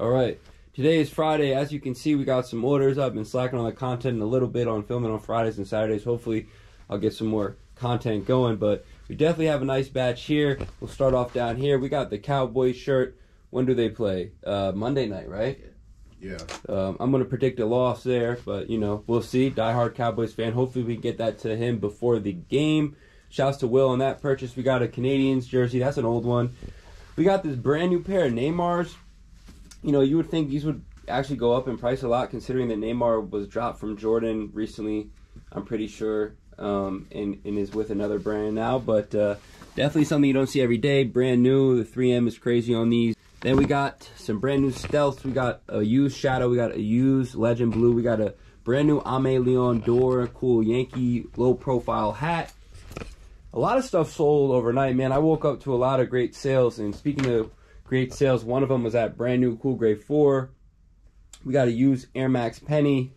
All right, today is Friday. As you can see, we got some orders. I've been slacking on the content a little bit on filming on Fridays and Saturdays. Hopefully, I'll get some more content going, but we definitely have a nice batch here. We'll start off down here. We got the Cowboys shirt. When do they play? Monday night, right? Yeah. I'm going to predict a loss there, but, you know, we'll see. Diehard Cowboys fan. Hopefully, we can get that to him before the game. Shouts to Will on that purchase. We got a Canadians jersey. That's an old one. We got this brand new pair of Neymars. You know, you would think these would actually go up in price a lot, considering that Neymar was dropped from Jordan recently, I'm pretty sure, and is with another brand now. But definitely something you don't see every day. Brand new. The 3M is crazy on these. Then we got some brand new stealths. We got a used Shadow. We got a used Legend Blue. We got a brand new Ame Leon Door. Cool Yankee low-profile hat. A lot of stuff sold overnight, man. I woke up to a lot of great sales. And speaking of great sales, one of them was that brand new Cool Gray 4. We got a used Air Max Penny.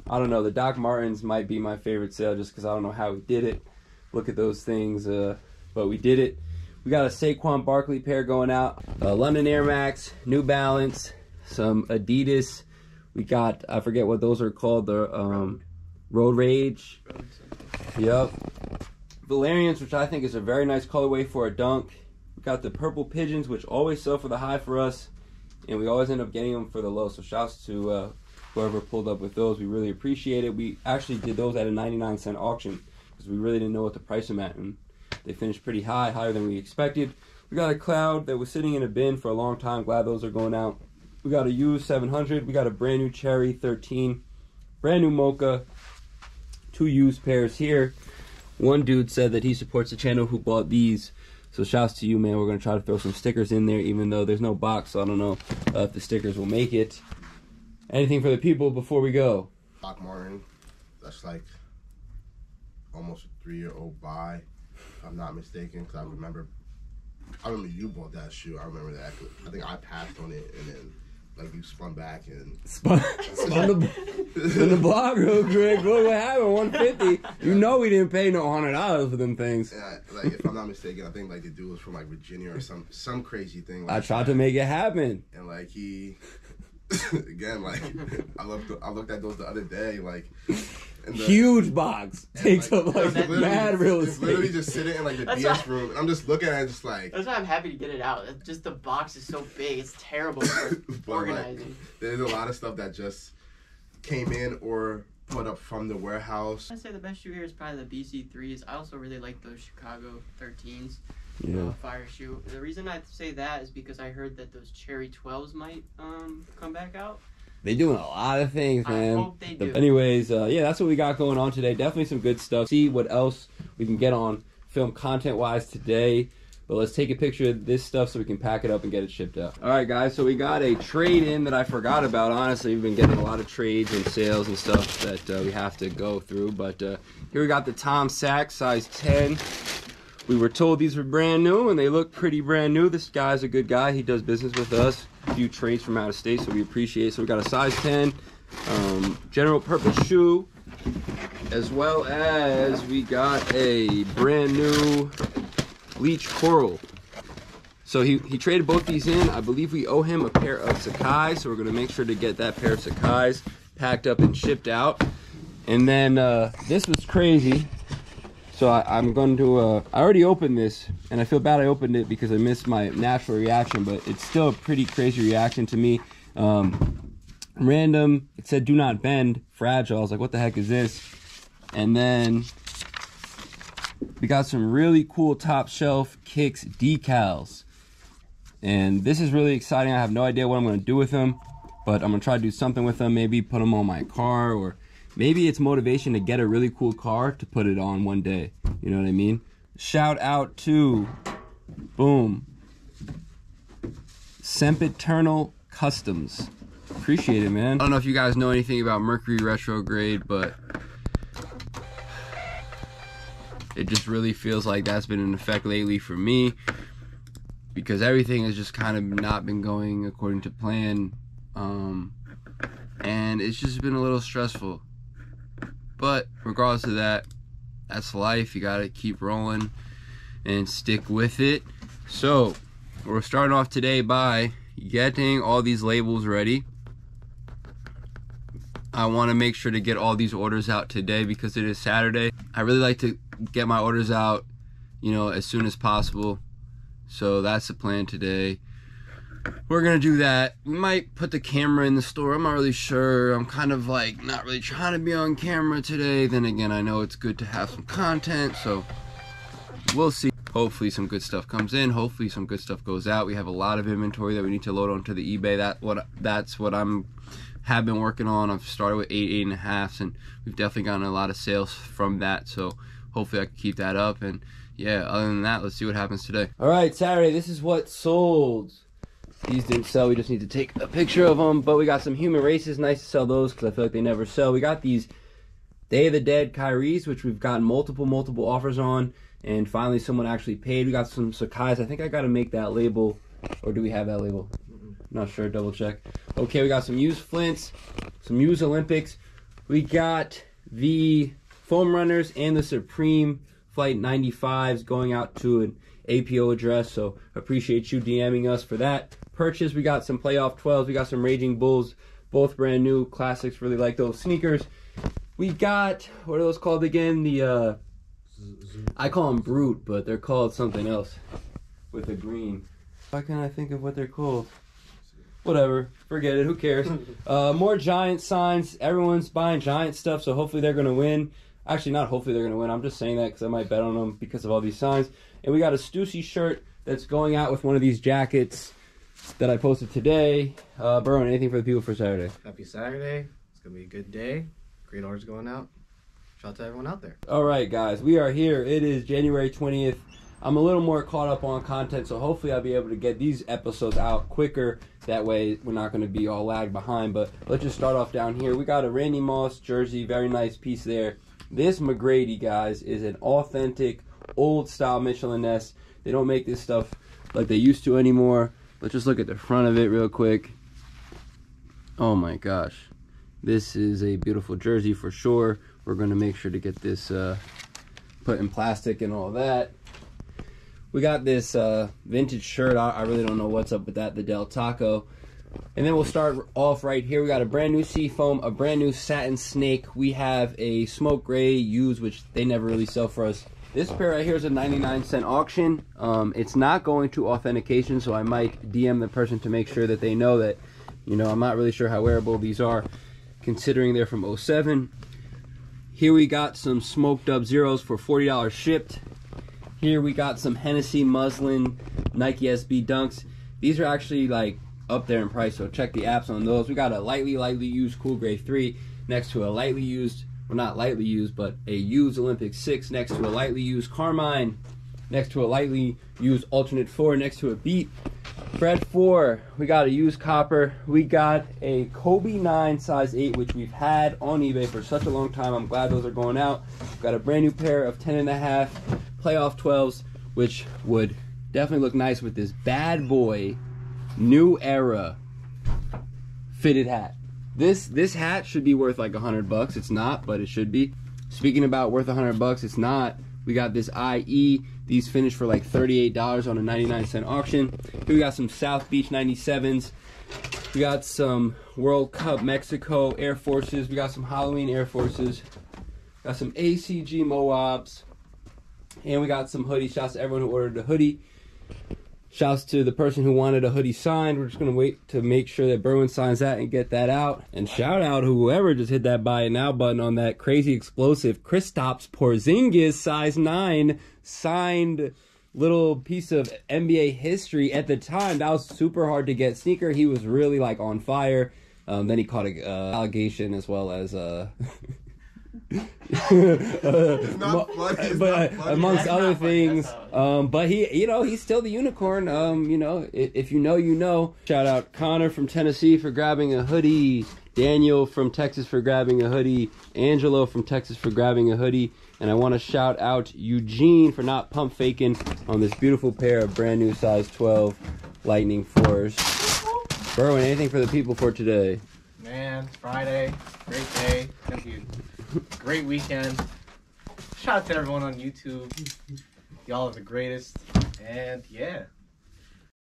I don't know, the Doc Martens might be my favorite sale just because I don't know how we did it. Look at those things, but we did it. We got a Saquon Barkley pair going out. London Air Max, New Balance, some Adidas. We got, I forget what those are called, the Road Rage. Yep. Valerians, which I think is a very nice colorway for a dunk. We got the Purple Pigeons, which always sell for the high for us, and we always end up getting them for the low. So shouts to whoever pulled up with those. We really appreciate it. We actually did those at a 99-cent auction because we really didn't know what to price them at, and they finished pretty high, higher than we expected. We got a Cloud that was sitting in a bin for a long time. Glad those are going out. We got a used 700. We got a brand new Cherry 13, brand new Mocha, 2 used pairs here. One dude said that he supports the channel who bought these. So shouts to you, man. We're going to try to throw some stickers in there, even though there's no box, so I don't know if the stickers will make it. Anything for the people before we go? Doc Martin, that's like almost a 3-year-old buy, if I'm not mistaken, because I remember you bought that shoe. I remember that. I think I passed on it, and then like you spun back and spun the block real quick. What happened? 150. You know we didn't pay no $100 for them things. And like if I'm not mistaken, I think like the dude was from like Virginia or some crazy thing. Like I tried to make it happen, and like he again like I looked at those the other day like. Huge box takes up like mad real estate. It's literally just sitting in like the DS room. And I'm just looking at it, just like. That's why I'm happy to get it out. Just the box is so big, it's terrible for organizing. Like, there's a lot of stuff that just came in or put up from the warehouse. I'd say the best shoe here is probably the BC3s. I also really like those Chicago 13s. Yeah. Fire shoe. The reason I say that is because I heard that those Cherry 12s might come back out. They doing a lot of things, man. I hope they do. Anyways, yeah, that's what we got going on today. Definitely some good stuff. See what else we can get on film content-wise today. But let's take a picture of this stuff so we can pack it up and get it shipped out. All right, guys, so we got a trade-in that I forgot about. Honestly, we've been getting a lot of trades and sales and stuff that we have to go through. But here we got the Tom Sachs, size 10. We were told these were brand new, and they look pretty brand new. This guy's a good guy. He does business with us. A few trades from out of state, so we appreciate it. So we got a size 10 general purpose shoe, as well as we got a brand new bleach coral. So he traded both these in. I believe we owe him a pair of Sakai, so we're going to make sure to get that pair of Sakais packed up and shipped out. And then this was crazy. So I'm going to, I already opened this, and I feel bad I opened it because I missed my natural reaction, but it's still a pretty crazy reaction to me. Random, it said do not bend, fragile. I was like, what the heck is this? And then we got some really cool TopshelfKicks decals. And this is really exciting. I have no idea what I'm going to do with them, but I'm going to try to do something with them, maybe put them on my car, or maybe it's motivation to get a really cool car to put it on one day. You know what I mean? Shout out to, boom, Sempiternal Customs. Appreciate it, man. I don't know if you guys know anything about Mercury retrograde, but it just really feels like that's been in effect lately for me, because everything has just kind of not been going according to plan, and it's just been a little stressful. But regardless of that, that's life. You gotta keep rolling and stick with it. So we're starting off today by getting all these labels ready. I want to make sure to get all these orders out today because it is Saturday. I really like to get my orders out, you know, as soon as possible. So that's the plan today. We're gonna do that. We might put the camera in the store. I'm not really sure. I'm kind of like not really trying to be on camera today. Then again, I know it's good to have some content, so we'll see. Hopefully some good stuff comes in. Hopefully some good stuff goes out. We have a lot of inventory that we need to load onto the eBay. That's what have been working on. I've started with 8.5s, and we've definitely gotten a lot of sales from that. So hopefully I can keep that up. And yeah, other than that, let's see what happens today. All right, Saturday. This is what sold. These didn't sell. We just need to take a picture of them. But we got some human races. Nice to sell those because I feel like they never sell. We got these Day of the Dead Kyries, which we've gotten multiple offers on. And finally someone actually paid. We got some Sakai's. I think I got to make that label. Or do we have that label? Not sure. Double check. Okay, we got some used Flints. Some used Olympics. We got the Foam Runners and the Supreme Flight 95s going out to an APO address. So appreciate you DMing us for that purchase. We got some Playoff 12s. We got some Raging Bulls, both brand new classics. Really like those sneakers. We got, what are those called again? The I call them Brute, but they're called something else with the green. Why can't I think of what they're called? Whatever, forget it, who cares? More Giant signs. Everyone's buying Giant stuff, so hopefully they're gonna win. Actually, not hopefully they're gonna win. I'm just saying that because I might bet on them because of all these signs. And we got a Stussy shirt that's going out with one of these jackets that I posted today. Burrow, anything for the people for Saturday? Happy Saturday. It's going to be a good day. Great orders going out. Shout out to everyone out there. All right, guys. We are here. It is January 20th. I'm a little more caught up on content, so hopefully I'll be able to get these episodes out quicker. That way we're not going to be all lagged behind. But let's just start off down here. We got a Randy Moss jersey. Very nice piece there. This McGrady, guys, is an authentic, old-style Michelin S. They don't make this stuff like they used to anymore. Let's just look at the front of it real quick. Oh, my gosh. This is a beautiful jersey for sure. We're going to make sure to get this put in plastic and all that. We got this vintage shirt. I really don't know what's up with that, the Del Taco. And then we'll start off right here. We got a brand new Seafoam, a brand new Satin Snake. We have a Smoke Gray used, which they never really sell for us. This pair right here is a 99-cent auction. It's not going to authentication, so I might DM the person to make sure that they know that, you know, I'm not really sure how wearable these are, considering they're from 07. Here we got some smoked up zeros for $40 shipped. Here we got some Hennessy muslin Nike SB Dunks. These are actually like up there in price, so check the apps on those. We got a lightly used Cool Gray 3 next to a lightly used, well, not lightly used, but a used Olympic 6 next to a lightly used Carmine, next to a lightly used Alternate 4 next to a Beat. Fred 4, we got a used Copper. We got a Kobe 9 size 8, which we've had on eBay for such a long time. I'm glad those are going out. Got a brand new pair of 10.5 Playoff 12s, which would definitely look nice with this bad boy, new era fitted hat. This hat should be worth like $100. It's not, but it should be. Speaking about worth $100, it's not. We got this IE. These finished for like $38 on a 99-cent auction. Here we got some South Beach 97s. We got some World Cup Mexico Air Forces. We got some Halloween Air Forces. Got some ACG Moabs. And we got some hoodies. Shouts to everyone who ordered a hoodie. Shouts to the person who wanted a hoodie signed. We're just going to wait to make sure that Berwin signs that and get that out. And shout out whoever just hit that buy it now button on that crazy explosive Kristaps Porzingis size 9 signed little piece of NBA history. At the time, that was super hard to get sneaker. He was really like on fire. Then he caught a allegation as well as amongst other things, but he, you know, he's still the unicorn. You know, if you know, you know. Shout out Connor from Tennessee for grabbing a hoodie, Daniel from Texas for grabbing a hoodie, Angelo from Texas for grabbing a hoodie, and I want to shout out Eugene for not pump faking on this beautiful pair of brand new size 12 Lightning 4s. Berwin, anything for the people for today? Man, it's Friday, great day, thank you. Great weekend. Shout out to everyone on YouTube. Y'all are the greatest. And yeah.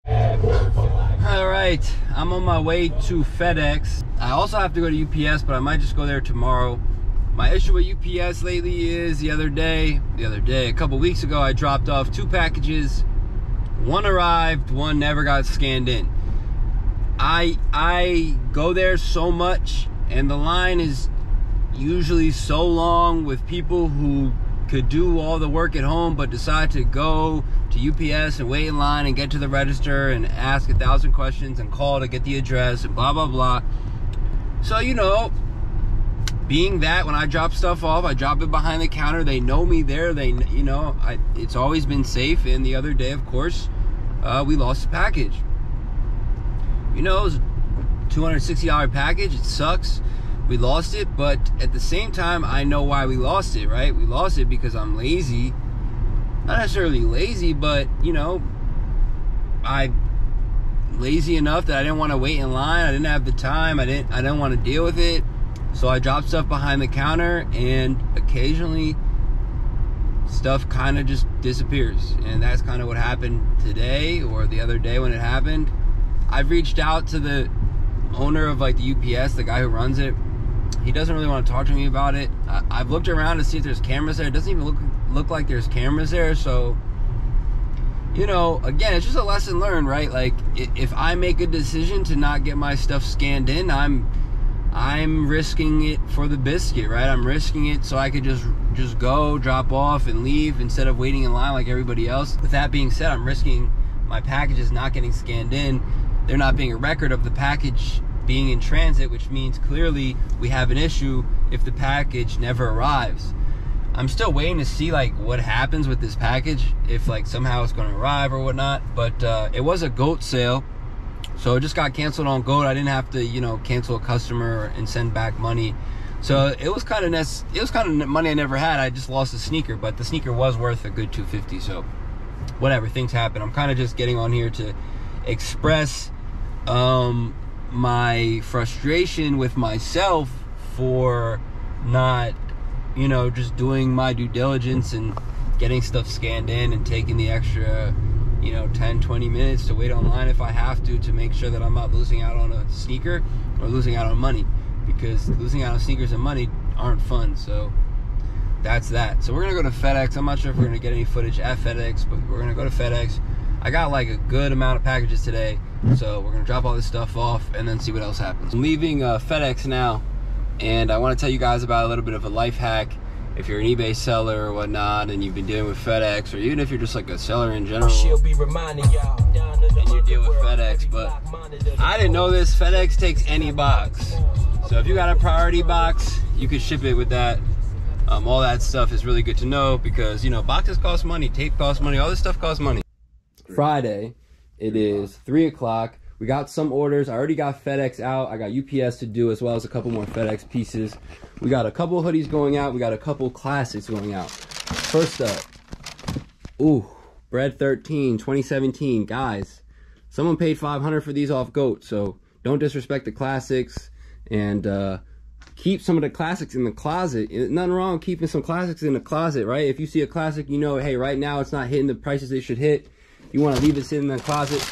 All right, right, I'm on my way to FedEx. I also have to go to UPS, but I might just go there tomorrow. My issue with UPS lately is a couple weeks ago, I dropped off 2 packages. One arrived, one never got scanned in. I go there so much, and the line is usually so long with people who could do all the work at home but decide to go to UPS and wait in line and get to the register and ask 1,000 questions and call to get the address and blah blah blah. So, you know, being that when I drop stuff off, I drop it behind the counter. They know me there. They, you know, it's always been safe. And the other day, of course, we lost a package. You know, it was a $260 package. It sucks. We lost it, but at the same time, I know why we lost it, right? We lost it because I'm lazy. Not necessarily lazy, but, you know, I'm lazy enough that I didn't want to wait in line. I didn't have the time. I didn't want to deal with it. So I dropped stuff behind the counter, and occasionally stuff kind of just disappears. And that's kind of what happened today or the other day when it happened. I've reached out to the owner of like the UPS, the guy who runs it. He doesn't really want to talk to me about it. I've looked around to see if there's cameras there. It doesn't even look like there's cameras there. So, you know, again, it's just a lesson learned, right? Like, if I make a decision to not get my stuff scanned in, I'm risking it for the biscuit, right? I'm risking it so I could just go, drop off, and leave instead of waiting in line like everybody else. With that being said, I'm risking my packages not getting scanned in. There not being a record of the package being in transit, which means clearly we have an issue if the package never arrives. I'm still waiting to see like what happens with this package, if like somehow it's going to arrive or whatnot. But it was a GOAT sale, so it just got canceled on GOAT. I didn't have to, you know, cancel a customer and send back money. So it was kind of money I never had. I just lost a sneaker, but the sneaker was worth a good $250. So whatever, things happen. I'm kind of just getting on here to express my frustration with myself for not, you know, just doing my due diligence and getting stuff scanned in and taking the extra, you know, 10-20 minutes to wait online if I have to make sure that I'm not losing out on a sneaker or losing out on money, because losing out on sneakers and money aren't fun. So that's that. So we're gonna go to FedEx. I'm not sure if we're gonna get any footage at FedEx, but we're gonna go to FedEx. I got like a good amount of packages today, so we're gonna drop all this stuff off and then see what else happens. I'm leaving FedEx now, and I want to tell you guys about a little bit of a life hack. If you're an eBay seller or whatnot, and you've been dealing with FedEx, or even if you're just like a seller in general, she'll be reminding y'all and you deal with FedEx. But I didn't know this. FedEx takes any box, so if you got a priority box, you can ship it with that. All that stuff is really good to know, because, you know, boxes cost money, tape costs money, all this stuff costs money. Friday, it is 3 o'clock. We got some orders. I already got FedEx out. I got UPS to do, as well as a couple more FedEx pieces. We got a couple hoodies going out. We got a couple classics going out. First up, ooh, Bread 13 2017. Guys, someone paid $500 for these off GOAT, so don't disrespect the classics, and keep some of the classics in the closet. Nothing wrong keeping some classics in the closet, right? If you see a classic, you know, hey, right now it's not hitting the prices they should hit. You want to leave it sitting in the closet.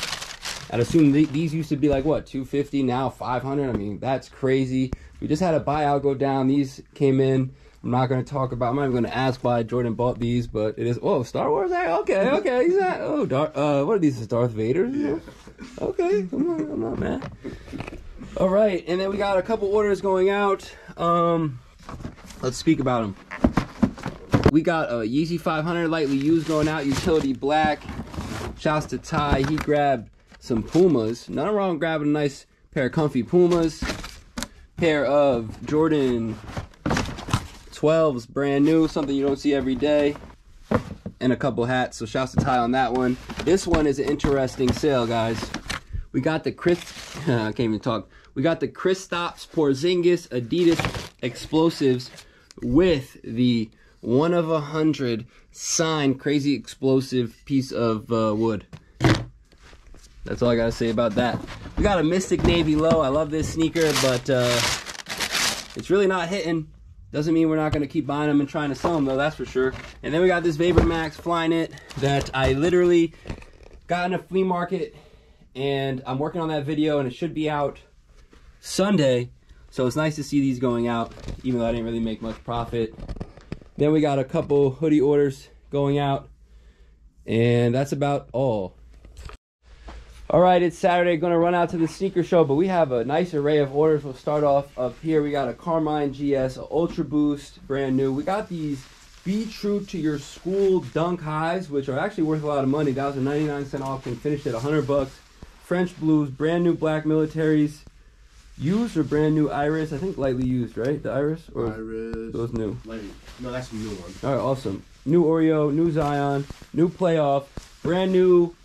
I'd assume these used to be like, what, $250, now $500. I mean, that's crazy. We just had a buyout go down. These came in. I'm not going to talk about, I'm not even going to ask why Jordan bought these, but it is, oh, Star Wars? Okay. He's not, oh, what are these, Darth Vader? Yeah. Okay, I'm not mad. All right, and then we got a couple orders going out. Let's speak about them. We got a Yeezy 500 lightly used going out, utility black. Shouts to Ty. He grabbed some Pumas. Nothing wrong with grabbing a nice pair of comfy Pumas. Pair of Jordan 12s, brand new, something you don't see every day. And a couple hats, so shouts to Ty on that one. This one is an interesting sale, guys. We got the I can't even talk. We got the Kristaps Porzingis Adidas Explosives with the 1 of 100 signed crazy explosive piece of wood. That's all I gotta say about that. We got a Mystic Navy Low. I love this sneaker, but it's really not hitting. Doesn't mean we're not gonna keep buying them and trying to sell them, though, that's for sure. And then we got this Vapor Max Flyknit that I literally got in a flea market and I'm working on that video, and it should be out Sunday. So it's nice to see these going out, even though I didn't really make much profit. Then we got a couple hoodie orders going out, and that's about all. All right, it's Saturday, gonna run out to the sneaker show, but we have a nice array of orders. We'll start off up here. We got a Carmine GS, a Ultra Boost, brand new. We got these Be True to Your School Dunk Highs, which are actually worth a lot of money. That was a 99-cent auction, finished at $100. French Blues, brand new black militaries. Used or brand new Iris? I think lightly used, right? The Iris? Or Iris. those new? No, that's a new one. All right, awesome. New Oreo, new Zion, new Playoff, brand new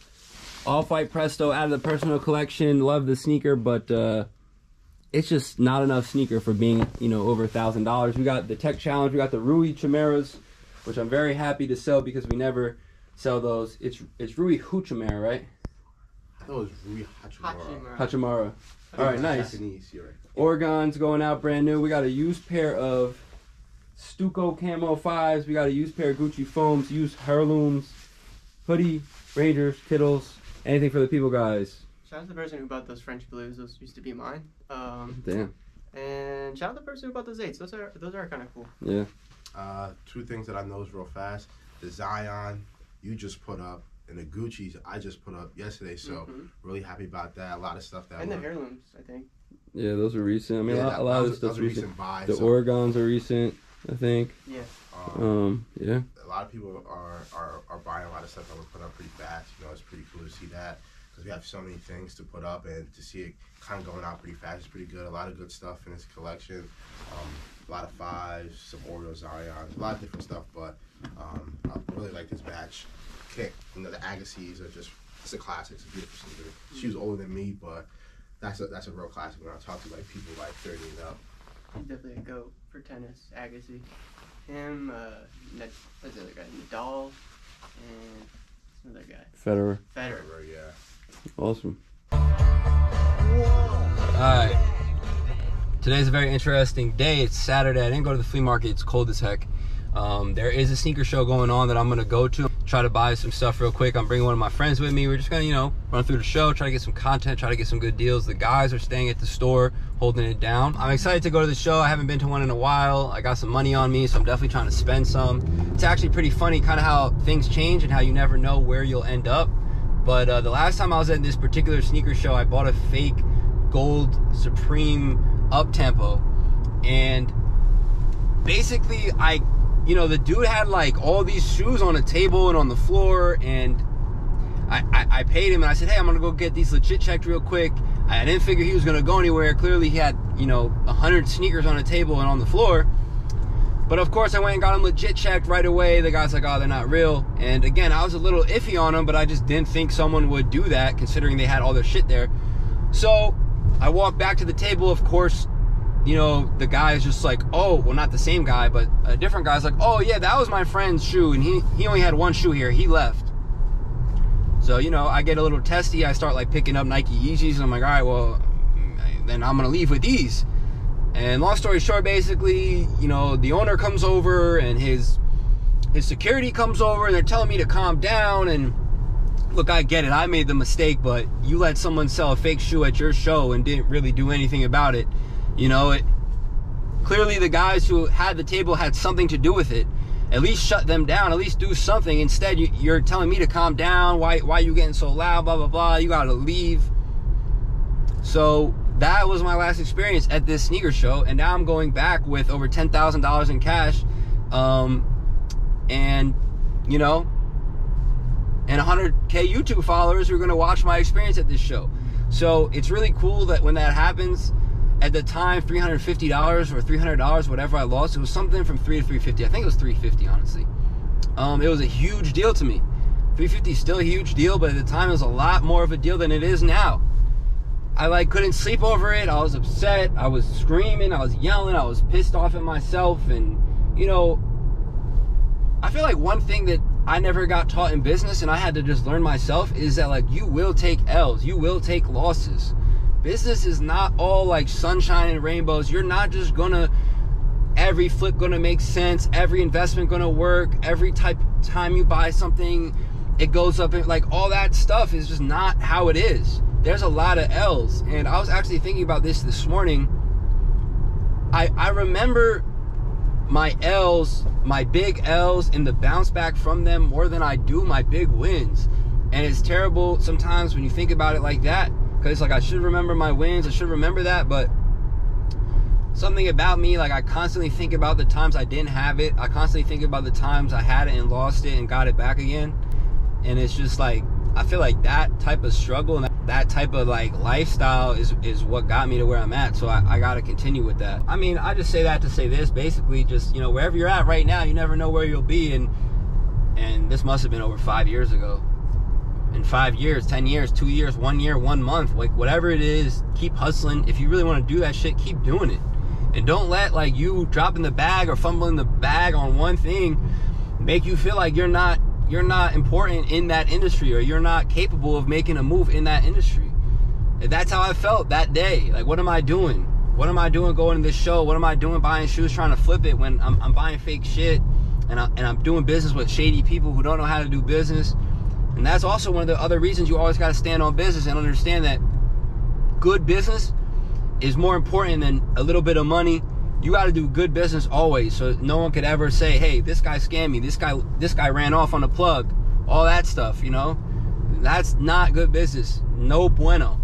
Off-White Presto out of the personal collection. Love the sneaker, but it's just not enough sneaker for being, you know, over $1,000. We got the Tech Challenge. We got the Rui Chimeras, which I'm very happy to sell because we never sell those. It's Rui Huchimera, right? I thought it was Rui Hachimura. Hachimara. All right, nice. Japanese, you're right. Oregon's going out brand new. We got a used pair of Stucco Camo 5s. We got a used pair of Gucci Foams, used heirlooms, hoodie, Rangers, Kittles, anything for the people, guys. Shout out to the person who bought those French Blues. Those used to be mine. Damn. And shout out to the person who bought those 8s. Those are kind of cool. Yeah. Two things that I know is real fast. The Zion you just put up, and the Gucci's I just put up yesterday. So really happy about that. A lot of stuff that. And the heirlooms, I think. Yeah, those are recent. I mean, yeah, a lot of stuff's recent. Buy, the so. Oregons are recent, I think. Yeah. Yeah. A lot of people are buying a lot of stuff that we're putting up pretty fast. You know, it's pretty cool to see that because we have so many things to put up, and to see it kind of going out pretty fast is pretty good. A lot of good stuff in this collection. A lot of 5s, some Oreo Zions, a lot of different stuff. But I really like this batch. You know, the Agassiz are just, it's a classic. It's a beautiful sneaker. She was older than me, but that's a real classic when I talk to like people like 30 and up. Definitely a goat for tennis, Agassi. Him, what's the other guy? Nadal, and another guy. Federer. Federer, yeah. Awesome. Alright. Today's a very interesting day. It's Saturday. I didn't go to the flea market. It's cold as heck. There is a sneaker show going on that I'm going to go to. Try to buy some stuff real quick. I'm bringing one of my friends with me. We're just going to, you know, run through the show, try to get some content, try to get some good deals. The guys are staying at the store, holding it down. I'm excited to go to the show. I haven't been to one in a while. I got some money on me, so I'm definitely trying to spend some. It's actually pretty funny kind of how things change and how you never know where you'll end up. But the last time I was at this particular sneaker show, I bought a fake gold Supreme up-tempo. And basically, you know, the dude had like all these shoes on a table and on the floor, and I paid him and I said, hey, I'm gonna go get these legit checked real quick. I didn't figure he was gonna go anywhere. Clearly he had, you know, 100 sneakers on a table and on the floor. But of course I went and got them legit checked right away. The guy's like, oh, they're not real. And again, I was a little iffy on them, but I just didn't think someone would do that considering they had all their shit there. So I walked back to the table. Of course, you know, the guy is just like, oh, well, not the same guy, but a different guy's like, oh yeah, that was my friend's shoe, and he only had one shoe here, he left. So, you know, I get a little testy. I start like picking up Nike Yeezys, and I'm like, all right, well, then I'm gonna leave with these. And long story short, basically, you know, the owner comes over and his security comes over, and they're telling me to calm down. And look, I get it, I made the mistake, but you let someone sell a fake shoe at your show and didn't really do anything about it. You know, clearly the guys who had the table had something to do with it. At least shut them down, at least do something. Instead, you're telling me to calm down. Why are you getting so loud, blah, blah, blah. You gotta leave. So that was my last experience at this sneaker show, and now I'm going back with over $10,000 in cash. And, you know, and 100K YouTube followers who are gonna watch my experience at this show. So it's really cool that when that happens, at the time, $350 or $300, whatever I lost, it was something from $300 to $350. I think it was $350, honestly. It was a huge deal to me. $350 is still a huge deal, but at the time, it was a lot more of a deal than it is now. I like couldn't sleep over it. I was upset. I was screaming. I was yelling. I was pissed off at myself. And, you know, I feel like one thing that I never got taught in business, and I had to just learn myself, is that, like, you will take L's. You will take losses. Business is not all like sunshine and rainbows. You're not just gonna, every flip gonna make sense, every investment gonna work, every time you buy something, it goes up, and like all that stuff is just not how it is. there's a lot of L's. And I was actually thinking about this morning. I remember my L's, my big L's, and the bounce back from them more than I do my big wins. And it's terrible sometimes when you think about it like that, because it's like I should remember my wins, I should remember that, but something about me, like I constantly think about the times I didn't have it. I constantly think about the times I had it and lost it and got it back again. And it's just like, I feel like that type of struggle and that type of like lifestyle is what got me to where I'm at. So I got to continue with that. I mean, I just say that to say this, basically just, you know, wherever you're at right now, you never know where you'll be. And this must have been over 5 years ago. In 5 years, 10 years, 2 years, 1 year, 1 month, like whatever it is, keep hustling. If you really want to do that shit, keep doing it. And don't let like you dropping the bag or fumbling the bag on one thing make you feel like you're not important in that industry, or you're not capable of making a move in that industry. And that's how I felt that day. Like, what am I doing? What am I doing going to this show? What am I doing buying shoes, trying to flip it when I'm buying fake shit and I'm doing business with shady people who don't know how to do business? And that's also one of the other reasons you always got to stand on business and understand that good business is more important than a little bit of money. You got to do good business always, so no one could ever say, hey, this guy scammed me, this guy ran off on a plug, all that stuff, you know? That's not good business. No bueno.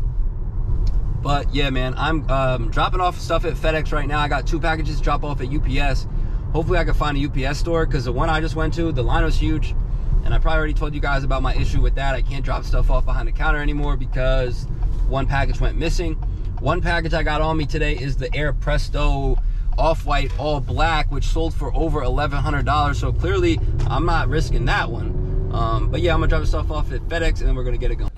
But yeah, man, I'm dropping off stuff at FedEx right now. I got 2 packages to drop off at UPS. Hopefully I can find a UPS store, because the one I just went to, the line was huge. And I probably already told you guys about my issue with that. I can't drop stuff off behind the counter anymore because 1 package went missing. 1 package I got on me today is the Air Presto off-white all black, which sold for over $1,100. So clearly I'm not risking that one. But yeah, I'm gonna drop the stuff off at FedEx and then we're gonna get it going.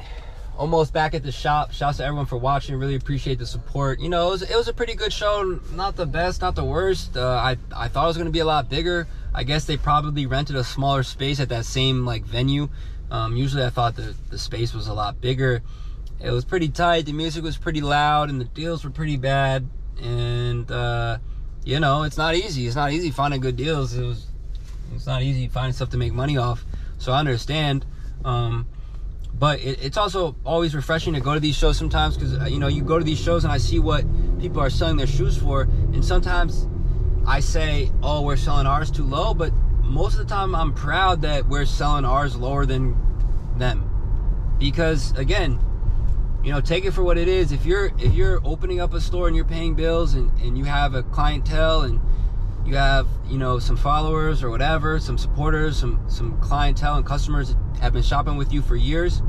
Almost back at the shop. Shouts to everyone for watching. Really appreciate the support. You know, it was a pretty good show. Not the best, not the worst. I thought it was gonna be a lot bigger. I guess they probably rented a smaller space at that same like venue. Usually I thought the space was a lot bigger. It was pretty tight, the music was pretty loud, and the deals were pretty bad. And you know, it's not easy. It's not easy finding good deals. It's not easy finding stuff to make money off. So I understand. But it's also always refreshing to go to these shows sometimes, because you know, you go to these shows and I see what people are selling their shoes for, and sometimes I say, oh, we're selling ours too low, but most of the time I'm proud that we're selling ours lower than them. Because again, you know, take it for what it is. If you're opening up a store and you're paying bills and you have a clientele and you have, you know, some followers or whatever, some supporters, some clientele and customers that have been shopping with you for years,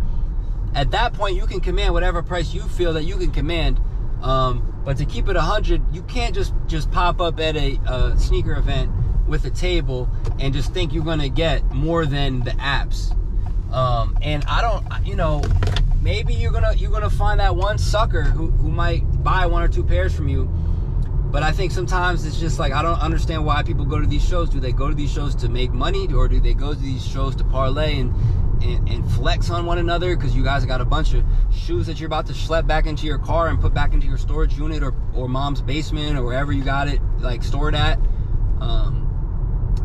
at that point you can command whatever price you feel that you can command. But to keep it 100, you can't just pop up at a sneaker event with a table and just think you're gonna get more than the apps. And I don't, you know, maybe you're gonna find that one sucker who might buy 1 or 2 pairs from you. But I think sometimes it's just like, I don't understand why people go to these shows. Do they go to these shows to make money, or do they go to these shows to parlay and flex on one another? Because you guys got a bunch of shoes that you're about to schlep back into your car and put back into your storage unit or mom's basement or wherever you got it like stored at.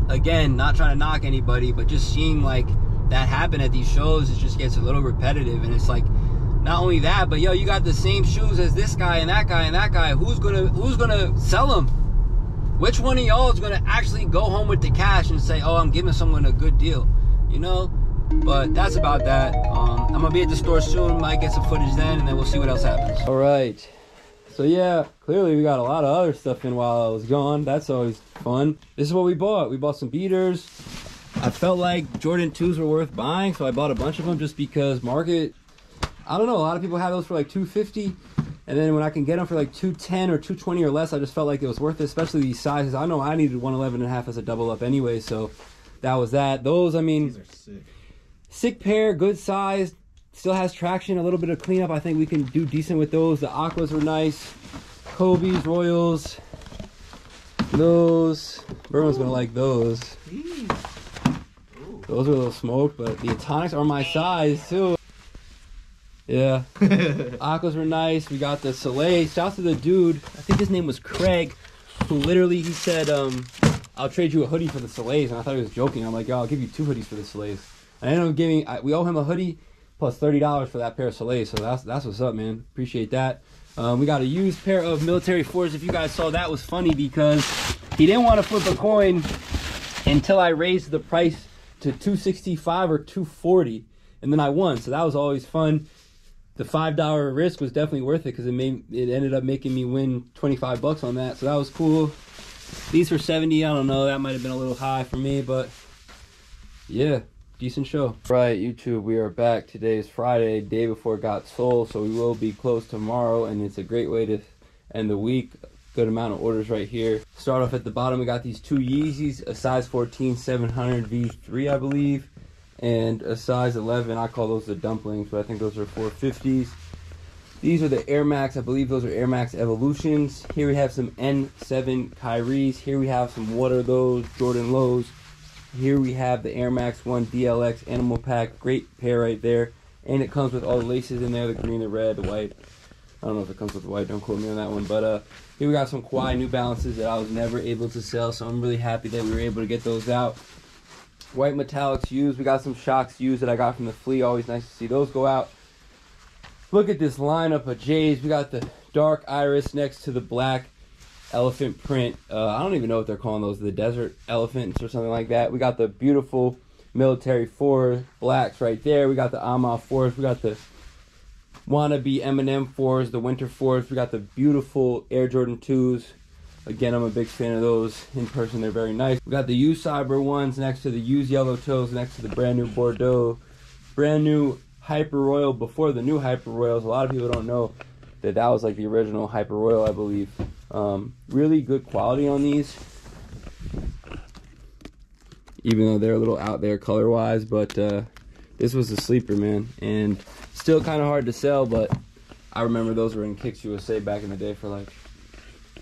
Again, not trying to knock anybody, but just seeing like that happen at these shows, it just gets a little repetitive. And it's like, not only that, but yo, you got the same shoes as this guy and that guy and that guy. Who's gonna sell them? Which one of y'all is gonna actually go home with the cash and say, oh, I'm giving someone a good deal, you know? But that's about that. I'm gonna be at the store soon, might get some footage then, and then we'll see what else happens. All right, so yeah, clearly we got a lot of other stuff in while I was gone. That's always fun. This is what we bought. We bought some beaters. I felt like Jordan 2s were worth buying, so I bought a bunch of them just because market, I don't know, a lot of people have those for like $250, and then when I can get them for like $210 or $220 or less, I just felt like it was worth it, especially these sizes. I know I needed 111.5 as a double up anyway, so that was that. Those, I mean, These are sick. Sick pair, good size, still has traction, a little bit of cleanup. I think we can do decent with those. The Aquas were nice. Kobe's, Royals, those. Everyone's gonna like those. Those are a little smoked, but the Atonics are my size too. Yeah. Aquas were nice. We got the Soleil. Shout out to the dude, I think his name was Craig, who literally, he said, I'll trade you a hoodie for the Soleils. And I thought he was joking. I'm like, yo, I'll give you 2 hoodies for the Soleils. And I ended up giving, we owe him a hoodie plus $30 for that pair of Soleils. So that's what's up, man. Appreciate that. We got a used pair of military 4s. If you guys saw, that was funny because he didn't want to flip a coin until I raised the price to $265 or $240, and then I won. So that was always fun. The $5 risk was definitely worth it because it ended up making me win $25 on that. So that was cool. These were 70. I don't know. That might have been a little high for me, but yeah, decent show. Right, YouTube, we are back. Today is Friday, day before Got Sold, so we will be closed tomorrow, and it's a great way to end the week. Good amount of orders right here. Start off at the bottom. We got these 2 Yeezys, a size 14 700 V3, I believe, and a size 11. I call those the dumplings, but I think those are 450s. These are the Air Max. I believe those are Air Max Evolutions. Here we have some N7 Kyries. Here we have some, what are those, Jordan Lows. Here we have the Air Max 1 DLX Animal Pack. Great pair right there. And it comes with all the laces in there, the green, the red, the white. I don't know if it comes with the white. Don't quote me on that one. But here we got some Kawhi New Balances that I was never able to sell. So I'm really happy that we were able to get those out. White metallics used. We got some Shocks used that I got from the flea. Always nice to see those go out. Look at this lineup of J's. We got the dark iris next to the black elephant print. I don't even know what they're calling those. The desert elephants or something like that. We got the beautiful military 4 blacks right there. We got the Ama 4s. We got the wannabe Eminem 4s, the winter 4s. We got the beautiful Air Jordan 2s. Again, I'm a big fan of those. In person, they're very nice. We got the used Cyber ones next to the used Yellow Toes, next to the brand new Bordeaux. Brand new Hyper Royal before the new Hyper Royals. A lot of people don't know that was like the original Hyper Royal, I believe. Really good quality on these, even though they're a little out there color wise, but this was a sleeper, man, and still kind of hard to sell. But I remember those were in Kicks USA back in the day for like,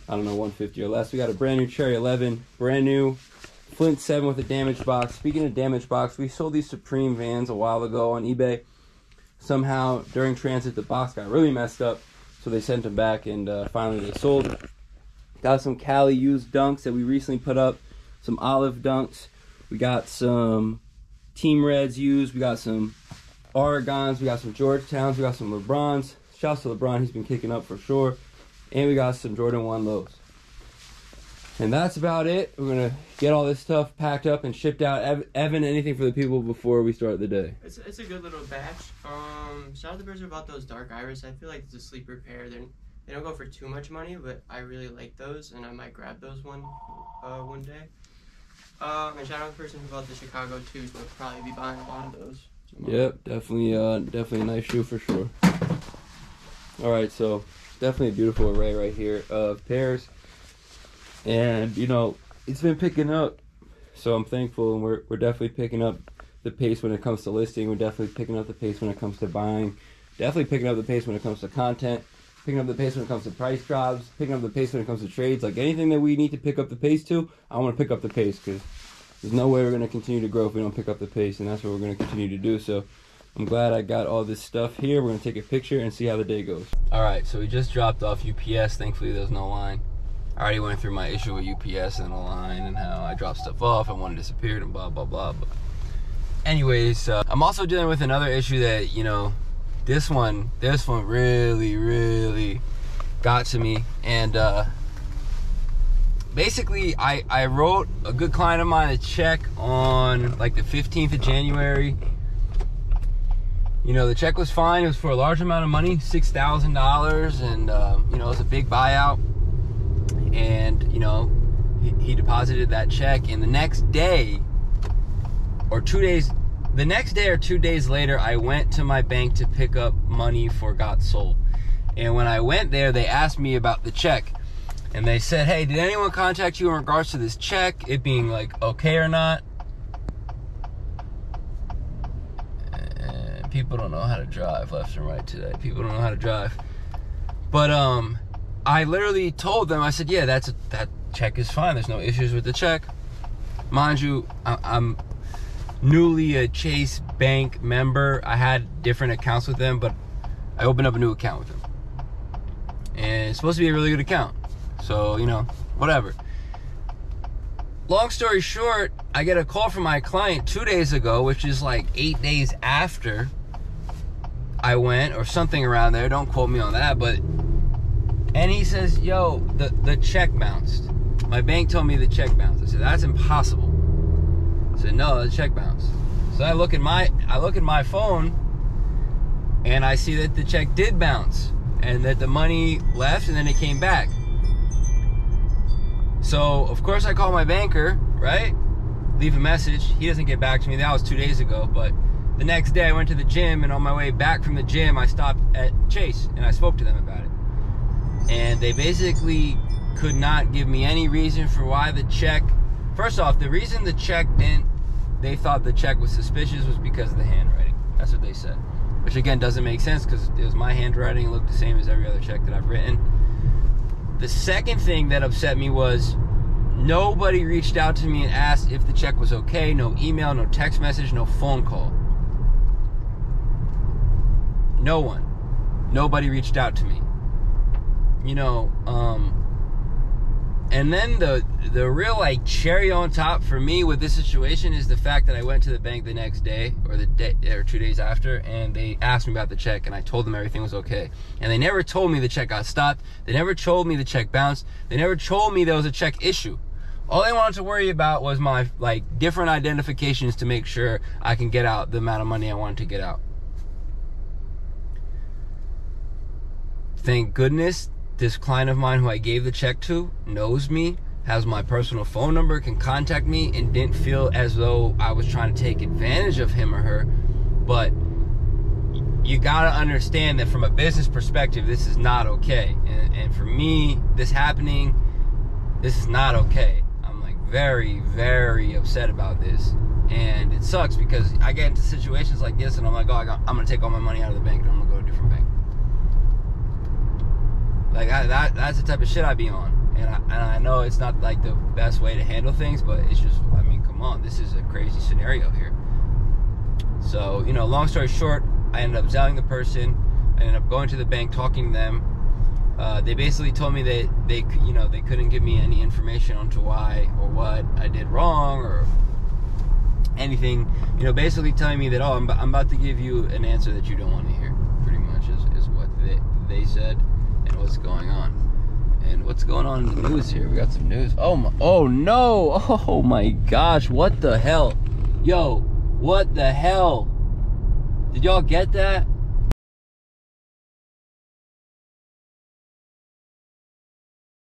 I don't know, 150 or less. We got a brand new Cherry 11, brand new Flint 7 with a damaged box. Speaking of damaged box, we sold these Supreme Vans a while ago on eBay. Somehow during transit the box got really messed up, so they sent them back, and finally they sold. Got some Cali used Dunks that we recently put up, some Olive Dunks. We got some Team Reds used. We got some Oregons. We got some Georgetowns. We got some LeBrons. Shouts to LeBron, he's been kicking up for sure. And we got some Jordan 1 lows. And that's about it. We're going to get all this stuff packed up and shipped out. Evan, anything for the people before we start the day? It's a good little batch. Shout out to Berser about those dark iris. I feel like it's a sleeper pair. They don't go for too much money, but I really like those, and I might grab those one day. And shout out to the person who bought the Chicago Tues. We'll probably be buying a lot of those tomorrow. Yep, definitely a nice shoe for sure. All right, so definitely a beautiful array right here of pairs. And, you know, it's been picking up, so I'm thankful, and we're definitely picking up the pace when it comes to listing. We're definitely picking up the pace when it comes to buying. Definitely picking up the pace when it comes to content. Picking up the pace when it comes to price drops. Picking up the pace when it comes to trades. Like, anything that we need to pick up the pace to, I want to pick up the pace, because there's no way we're going to continue to grow if we don't pick up the pace, and that's what we're going to continue to do. So I'm glad I got all this stuff here. We're going to take a picture and see how the day goes. All right, so we just dropped off UPS. Thankfully, there's no line. I already went through my issue with UPS and the line and how I dropped stuff off and one disappeared and blah, blah, blah. But anyways, I'm also dealing with another issue that, you know, this one really, really got to me. And basically, I wrote a good client of mine a check on like the 15th of January. You know, the check was fine. It was for a large amount of money, $6,000, and you know, it was a big buyout. And, you know, he deposited that check, and the next day or 2 days later, I went to my bank to pick up money for Got Sold. And when I went there, they asked me about the check, and they said, hey, did anyone contact you in regards to this check, it being like okay or not? And people don't know how to drive left and right today. People don't know how to drive. But I literally told them, I said, yeah, that check is fine. There's no issues with the check. Mind you, I'm newly a Chase Bank member. I had different accounts with them, but I opened up a new account with them. And it's supposed to be a really good account. So, you know, whatever. Long story short, I get a call from my client 2 days ago, which is like 8 days after. I went, or something around there, don't quote me on that, but, and he says, yo, the check bounced. My bank told me the check bounced. I said, that's impossible. I said, no, the check bounced. So I look at my phone, and I see that the check did bounce, and that the money left, and then it came back. So, of course, I call my banker, right? Leave a message. He doesn't get back to me. That was 2 days ago, but the next day I went to the gym, and on my way back from the gym, I stopped at Chase, and I spoke to them about it. And they basically could not give me any reason for why the check... First off, the reason the check didn't... They thought the check was suspicious was because of the handwriting. That's what they said. Which, again, doesn't make sense because it was my handwriting. It looked the same as every other check that I've written. The second thing that upset me was nobody reached out to me and asked if the check was okay. No email, no text message, no phone call. No one. Nobody reached out to me. You know, and then the real, like, cherry on top for me with this situation is the fact that I went to the bank the next day, or 2 days after, and they asked me about the check, and I told them everything was okay. And they never told me the check got stopped. They never told me the check bounced. They never told me there was a check issue. All they wanted to worry about was my, like, different identifications to make sure I can get out the amount of money I wanted to get out. Thank goodness this client of mine who I gave the check to knows me, has my personal phone number, can contact me, and didn't feel as though I was trying to take advantage of him or her. But you gotta understand that from a business perspective, this is not okay. And for me, this happening, this is not okay. I'm like very, very upset about this. And it sucks because I get into situations like this and I'm like, oh, I'm gonna take all my money out of the bank and I'm gonna go to a different bank. Like, that's the type of shit I be on. And I know it's not, like, the best way to handle things, but it's just, I mean, come on. This is a crazy scenario here. So, you know, long story short, I ended up selling the person. I ended up going to the bank, talking to them. They basically told me that they couldn't give me any information onto why or what I did wrong or anything. You know, basically telling me that, oh, I'm about to give you an answer that you don't want to hear, pretty much is what they said. And what's going on, and what's going on in the news here. We got some news. Oh no, oh my gosh, what the hell, yo, what the hell, did y'all get that?